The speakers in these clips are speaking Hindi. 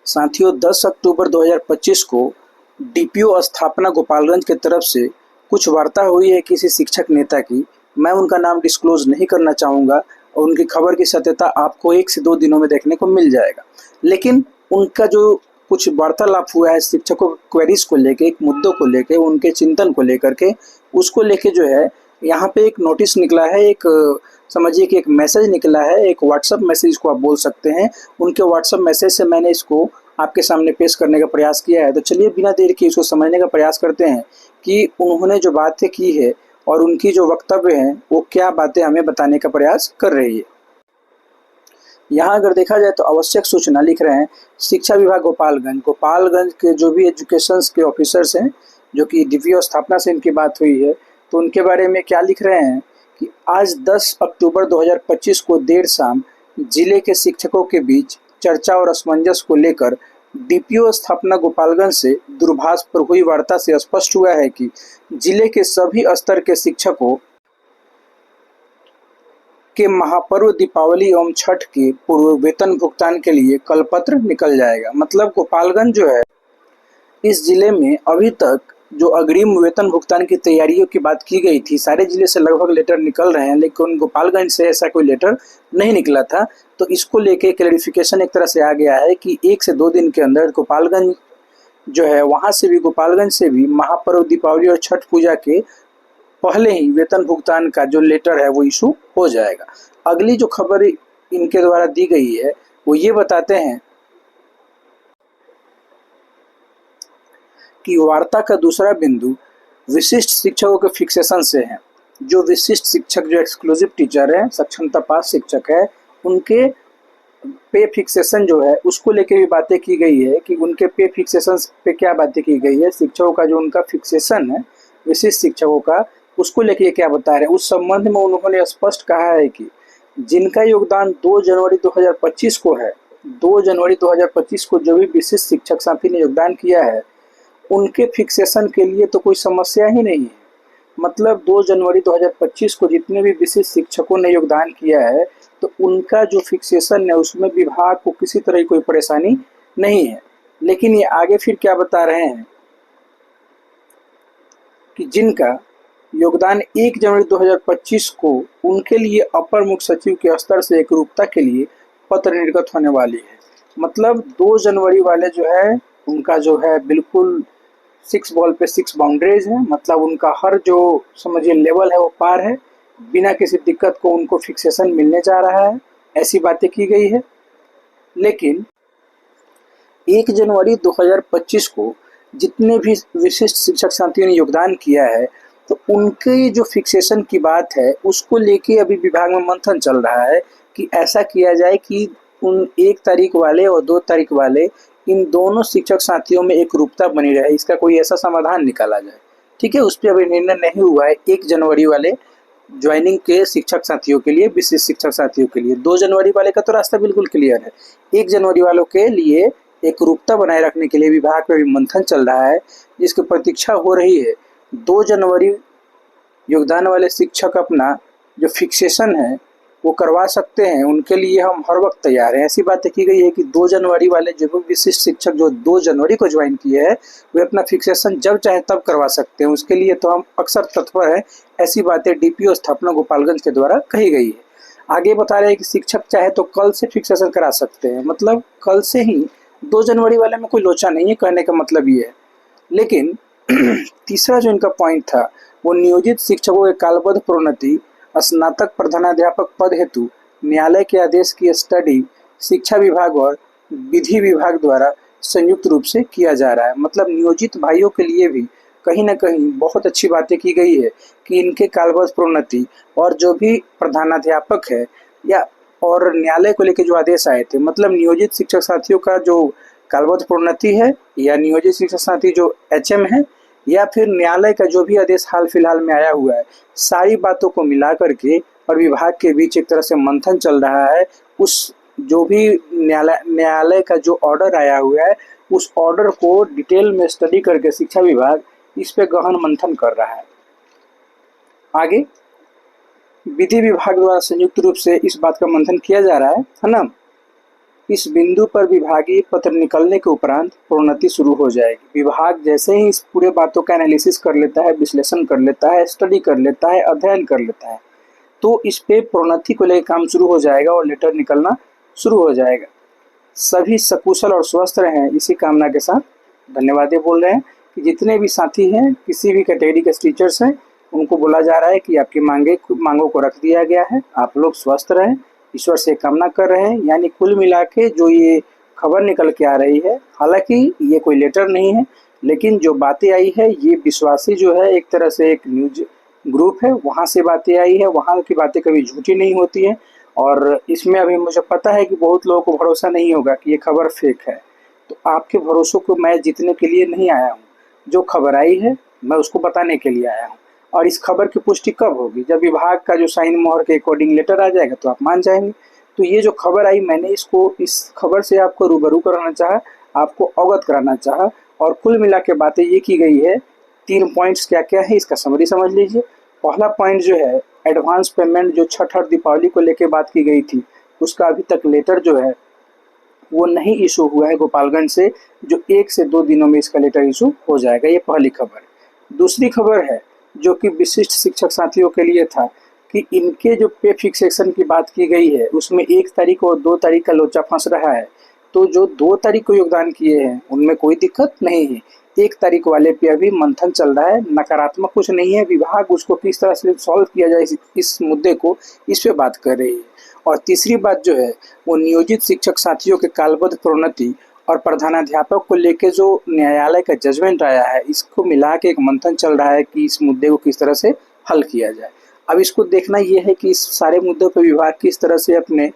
साथियों 10 अक्टूबर 2025 को डीपीओ स्थापना गोपालगंज की तरफ से कुछ वार्ता हुई है किसी शिक्षक नेता की। मैं उनका नाम डिस्क्लोज नहीं करना चाहूँगा और उनकी खबर की सत्यता आपको 1 से 2 दिनों में देखने को मिल जाएगा। लेकिन उनका जो कुछ वार्तालाप हुआ है शिक्षकों क्वेरीज को लेके, एक मुद्दों को लेके, उनके चिंतन को लेकर के, उसको लेके जो है यहाँ पे एक नोटिस निकला है, एक समझिए कि एक मैसेज निकला है, एक व्हाट्सएप मैसेज को आप बोल सकते हैं। उनके व्हाट्सएप मैसेज से मैंने इसको आपके सामने पेश करने का प्रयास किया है। तो चलिए बिना देर के इसको समझने का प्रयास करते हैं कि उन्होंने जो बातें की है और उनकी जो वक्तव्य हैं वो क्या बातें हमें बताने का प्रयास कर रही है। यहाँ अगर देखा जाए तो आवश्यक सूचना लिख रहे हैं शिक्षा विभाग गोपालगंज के जो भी एजुकेशन के ऑफिसर्स हैं, जो कि डीपीओ स्थापना से इनकी बात हुई है, तो उनके बारे में क्या लिख रहे हैं कि आज 10 अक्टूबर 2025 को देर शाम जिले के शिक्षकों के बीच चर्चा और असमंजस को लेकर डीपीओ स्थापना गोपालगंज से दूरभाष पर हुई वार्ता से स्पष्ट हुआ है कि जिले के सभी स्तर के शिक्षकों के महापर्व दीपावली एवं छठ के पूर्व वेतन भुगतान के लिए कल पत्र निकल जाएगा। मतलब गोपालगंज जो है, इस जिले में अभी तक जो अग्रिम वेतन भुगतान की तैयारियों की बात की गई थी, सारे जिले से लगभग लेटर निकल रहे हैं, लेकिन गोपालगंज से ऐसा कोई लेटर नहीं निकला था। तो इसको लेके क्लैरिफिकेशन एक तरह से आ गया है कि 1 से 2 दिन के अंदर गोपालगंज जो है, वहाँ से भी गोपालगंज से भी महापर्व दीपावली और छठ पूजा के पहले ही वेतन भुगतान का जो लेटर है वो इशू हो जाएगा। अगली जो खबर इनके द्वारा दी गई है वो ये बताते हैं कि वार्ता का दूसरा बिंदु विशिष्ट शिक्षकों के फिक्सेशन से है। जो विशिष्ट शिक्षक, जो एक्सक्लूसिव टीचर है, सक्षमता पास शिक्षक है, उनके पे फिक्सेशन जो है उसको लेके भी बातें की गई है कि उनके पे फिक्सेशन पे क्या बातें की गई है। शिक्षकों का जो उनका फिक्सेशन है, विशिष्ट शिक्षकों का, उसको लेके क्या बता रहे हैं। उस संबंध में उन्होंने स्पष्ट कहा है कि जिनका योगदान 2 जनवरी 2025 को है, 2 जनवरी 2025 को जो भी विशिष्ट शिक्षक साथी ने योगदान किया है उनके फिक्सेशन के लिए तो कोई समस्या ही नहीं है। मतलब 2 जनवरी 2025 को जितने भी विशिष्ट शिक्षकों ने योगदान किया है तो उनका जो फिक्सेशन है उसमें विभाग को किसी तरह की कोई परेशानी नहीं है। लेकिन ये आगे फिर क्या बता रहे हैं कि जिनका योगदान 1 जनवरी 2025 को उनके लिए अपर मुख्य सचिव के स्तर से एकरूपता के लिए पत्र निर्गत होने वाली है। मतलब 2 जनवरी वाले जो है उनका जो है बिल्कुल 6 बॉल पे 6 बाउंड्रीज है। मतलब उनका हर जो समझिए लेवल है वो पार है, बिना किसी दिक्कत को उनको फिक्सेशन मिलने जा रहा है, ऐसी बातें की गई है। लेकिन 1 जनवरी 2025 को जितने भी विशिष्ट शिक्षक साथियों ने योगदान किया है तो उनके जो फिक्सेशन की बात है उसको लेके अभी विभाग में मंथन चल रहा है कि ऐसा किया जाए कि उन 1 तारीख वाले और 2 तारीख वाले इन दोनों शिक्षक साथियों में एक रूपता बनी रहे, इसका कोई ऐसा समाधान निकाला जाए। ठीक है, उस पर अभी निर्णय नहीं हुआ है 1 जनवरी वाले ज्वाइनिंग के शिक्षक साथियों के लिए, विशिष्ट शिक्षक साथियों के लिए। 2 जनवरी वाले का तो रास्ता बिल्कुल क्लियर है। 1 जनवरी वालों के लिए एक रूपता बनाए रखने के लिए विभाग में भी मंथन चल रहा है, जिसकी प्रतीक्षा हो रही है। 2 जनवरी योगदान वाले शिक्षक अपना जो फिक्सेशन है वो करवा सकते हैं, उनके लिए हम हर वक्त तैयार हैं। ऐसी बातें की गई है कि 2 जनवरी वाले जो भी विशिष्ट शिक्षक जो 2 जनवरी को ज्वाइन किए हैं वे अपना फिक्सेशन जब चाहे तब करवा सकते हैं, उसके लिए तो हम अक्सर तत्पर हैं। ऐसी बातें डीपीओ स्थापना गोपालगंज के द्वारा कही गई है। आगे बता रहे हैं कि शिक्षक चाहे तो कल से फिक्सेशन करा सकते हैं। मतलब कल से ही 2 जनवरी वाले में कोई लोचा नहीं है, कहने का मतलब ये है। लेकिन तीसरा जो इनका पॉइंट था वो नियोजित शिक्षकों के कालबद्ध प्रोन्नति स्नातक प्रधानाध्यापक पद हेतु न्यायालय के आदेश की स्टडी शिक्षा विभाग और विधि विभाग द्वारा संयुक्त रूप से किया जा रहा है। मतलब नियोजित भाइयों के लिए भी कहीं ना कहीं बहुत अच्छी बातें की गई है कि इनके कालबद्ध प्रोन्नति और जो भी प्रधानाध्यापक है या और न्यायालय को लेकर जो आदेश आए थे, मतलब नियोजित शिक्षक साथियों का जो कालबद्ध प्रोन्नति है या नियोजित शिक्षक साथी जो एचएम है या फिर न्यायालय का जो भी आदेश हाल फिलहाल में आया हुआ है, सारी बातों को मिला करके और विभाग के बीच एक तरह से मंथन चल रहा है। उस जो भी न्यायालय का जो ऑर्डर आया हुआ है उस ऑर्डर को डिटेल में स्टडी करके शिक्षा विभाग इस पे गहन मंथन कर रहा है। आगे विधि विभाग द्वारा संयुक्त रूप से इस बात का मंथन किया जा रहा है ना, इस बिंदु पर विभागीय पत्र निकलने के उपरांत प्रोन्नति शुरू हो जाएगी। विभाग जैसे ही इस पूरे बातों का एनालिसिस कर लेता है, विश्लेषण कर लेता है, स्टडी कर लेता है, अध्ययन कर लेता है, तो इस पे प्रोन्नति को लेकर काम शुरू हो जाएगा और लेटर निकलना शुरू हो जाएगा। सभी सकुशल और स्वस्थ रहें, इसी कामना के साथ धन्यवाद बोल रहे हैं कि जितने भी साथी हैं, किसी भी कैटेगरी के टीचर्स हैं, उनको बोला जा रहा है कि आपकी मांगों को रख दिया गया है, आप लोग स्वस्थ रहें, ईश्वर से कामना कर रहे हैं। यानी कुल मिला के जो ये खबर निकल के आ रही है, हालांकि ये कोई लेटर नहीं है, लेकिन जो बातें आई है ये विश्वासी जो है, एक तरह से एक न्यूज ग्रुप है, वहाँ से बातें आई है। वहाँ की बातें कभी झूठी नहीं होती है और इसमें अभी मुझे पता है कि बहुत लोगों को भरोसा नहीं होगा कि ये खबर फेक है। तो आपके भरोसों को मैं जीतने के लिए नहीं आया हूँ, जो खबर आई है मैं उसको बताने के लिए आया हूँ। और इस खबर की पुष्टि कब होगी? जब विभाग का जो साइन मोहर के अकॉर्डिंग लेटर आ जाएगा तो आप मान जाएंगे। तो ये जो खबर आई, मैंने इस खबर से आपको रूबरू कराना चाहा, आपको अवगत कराना चाहा। और कुल मिला के बातें ये की गई है। 3 पॉइंट्स क्या क्या है इसका समरी समझ लीजिए। पहला पॉइंट जो है, एडवांस पेमेंट जो छठ और दीपावली को लेकर बात की गई थी, उसका अभी तक लेटर जो है वो नहीं इशू हुआ है गोपालगंज से, जो 1 से 2 दिनों में इसका लेटर इशू हो जाएगा। ये पहली खबर। दूसरी खबर है जो कि विशिष्ट शिक्षक साथियों के लिए था कि इनके जो पे फिक्सेशन की बात की गई है, उसमें 1 तारीख और 2 तारीख का लोचा फंस रहा है। तो जो 2 तारीख को योगदान किए हैं उनमें कोई दिक्कत नहीं है। 1 तारीख वाले पे अभी मंथन चल रहा है, नकारात्मक कुछ नहीं है। विभाग उसको किस तरह से सॉल्व किया जाए इस मुद्दे को, इस पे बात कर रही है। और तीसरी बात जो है वो नियोजित शिक्षक साथियों के कालबद्ध प्रोन्नति और प्रधानाध्यापक को लेके जो न्यायालय का जजमेंट आया है, इसको मिला के एक मंथन चल रहा है कि इस मुद्दे को किस तरह से हल किया जाए। अब इसको देखना यह है कि इस सारे मुद्दों पर विभाग किस तरह से अपने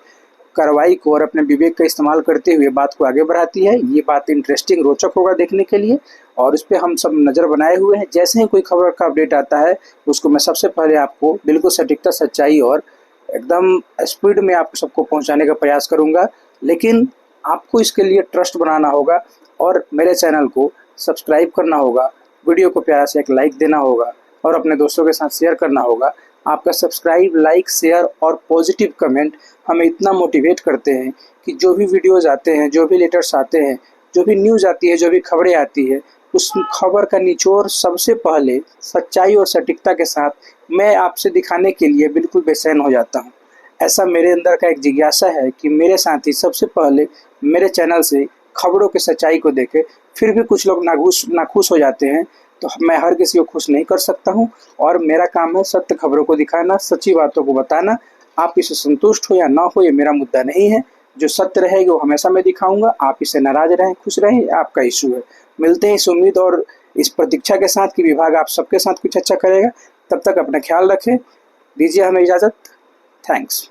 कार्रवाई को और अपने विवेक का इस्तेमाल करते हुए बात को आगे बढ़ाती है। ये बात इंटरेस्टिंग, रोचक होगा देखने के लिए, और इस पर हम सब नज़र बनाए हुए हैं। जैसे ही कोई खबर का अपडेट आता है उसको मैं सबसे पहले आपको बिल्कुल सटीकता, सच्चाई और एकदम स्पीड में आप सबको पहुंचाने का प्रयास करूंगा। लेकिन आपको इसके लिए ट्रस्ट बनाना होगा और मेरे चैनल को सब्सक्राइब करना होगा, वीडियो को प्यारा से एक लाइक देना होगा और अपने दोस्तों के साथ शेयर करना होगा। आपका सब्सक्राइब, लाइक, शेयर और पॉजिटिव कमेंट हमें इतना मोटिवेट करते हैं कि जो भी वीडियोज़ आते हैं, जो भी लेटर्स आते हैं, जो भी न्यूज़ आती है, जो भी खबरें आती है, उस खबर का निचोड़ सबसे पहले सच्चाई और सटीकता के साथ मैं आपसे दिखाने के लिए बिल्कुल बेचैन हो जाता हूँ। ऐसा मेरे अंदर का एक जिज्ञासा है कि मेरे साथी सबसे पहले मेरे चैनल से खबरों की सच्चाई को देखें। फिर भी कुछ लोग नाखुश हो जाते हैं, तो मैं हर किसी को खुश नहीं कर सकता हूं और मेरा काम है सत्य खबरों को दिखाना, सच्ची बातों को बताना। आप इससे संतुष्ट हो या ना हो, ये मेरा मुद्दा नहीं है। जो सत्य रहेगी वो हमेशा मैं दिखाऊंगा। आप इससे नाराज रहें, खुश रहें, आपका इशू है। मिलते हैं इस उम्मीद और इस प्रतीक्षा के साथ कि विभाग आप सबके साथ कुछ अच्छा करेगा। तब तक अपना ख्याल रखें, दीजिए हमें इजाज़त। थैंक्स।